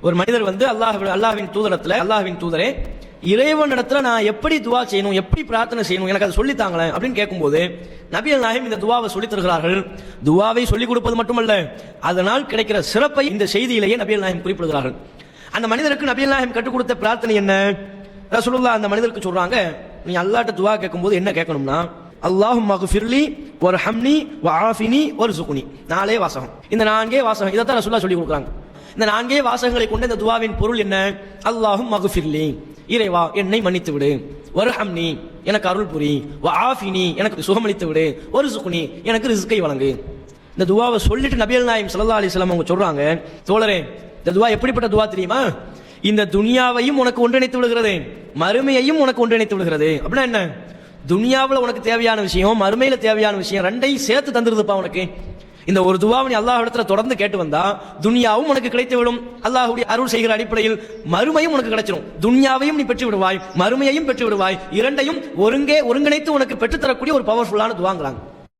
ஒரு மனிதர் வந்து அல்லாஹ்வின் தூதரே, இறைவனிடத்துல நான் எப்படி துவா செய்யணும், எப்படி பிரார்த்தனை செய்யணும், எனக்கு அதை சொல்லித்தாங்களேன் அப்படின்னு கேட்கும்போது நபிகள் நாயகம் இந்த துவாவை சொல்லித் தருகிறார்கள். துவாவை சொல்லிக் கொடுப்பது மட்டுமல்ல, அதனால் கிடைக்கிற சிறப்பை இந்த செய்தியிலேயே நபிகள் நாயகம் குறிப்பிடுகிறார்கள். அந்த மனிதருக்கு நபிகள் நாயகம் கற்றுக் கொடுத்த பிரார்த்தனை என்ன? ரசூலுல்லாஹ் அந்த மனிதருக்கு சொல்றாங்க, நீ அல்லாஹ்ட்ட துவா கேட்கும்போது என்ன கேட்கணும்னா, அல்லாஹும்ம ஃபிர்லி வர்ஹம்னி வஆஃபினி வர்சுக்னி. 4 வாசகம். இந்த 4 வாசகம் இதைத்தான் ரசூலுல்லாஹ் சொல்லி கொடுக்குறாங்க. இந்த 4 வாசகங்களை கொண்ட இந்த துவாவின் பொருள் என்ன? அல்லாஹும்ம ஃபிர்லி, இறைவா என்னை மன்னித்து விடு, வர்ஹம்னி எனக்கு அருள் புரி, வஆஃபினி எனக்கு சுகமளித்து விடு, வர்சுக்னி எனக்கு ரிஸ்கை வழங்கு. இந்த துவாவை சொல்லிட்டு நபிகள் நாயகம் ஸல்லல்லாஹு அலைஹி வஸல்லம் அவங்க சொல்றாங்க, தோழரே இந்த துவா எப்படிப்பட்ட துவா தெரியுமா? இந்த துனியாவையும் உனக்கு ஒன்றிணைத்து விடுகிறது, மறுமையையும் உனக்கு ஒன்றிணைத்து விடுகிறது. அப்படின்னா என்ன? துனியாவில் உனக்கு தேவையான விஷயம், மறுமையில தேவையான விஷயம், ரெண்டையும் சேர்த்து தந்துருதுப்பா உனக்கு. இந்த ஒரு துவாவை நீ அல்லாஹ் இடத்துல தொடர்ந்து கேட்டு வந்தா துனியாவும் உனக்கு கிடைத்து விடும், அல்லாஹ்வுடைய அருள் செய்கிற அடிப்படையில் மறுமையும் உனக்கு கிடைச்சிடும். துனியாவையும் நீ பெற்று விடுவாய், மறுமையையும் பெற்று விடுவாய். இரண்டையும் ஒருங்கிணைத்து உனக்கு பெற்றுத்தரக்கூடிய ஒரு பவர்ஃபுல்லான துவாங்கிறாங்க.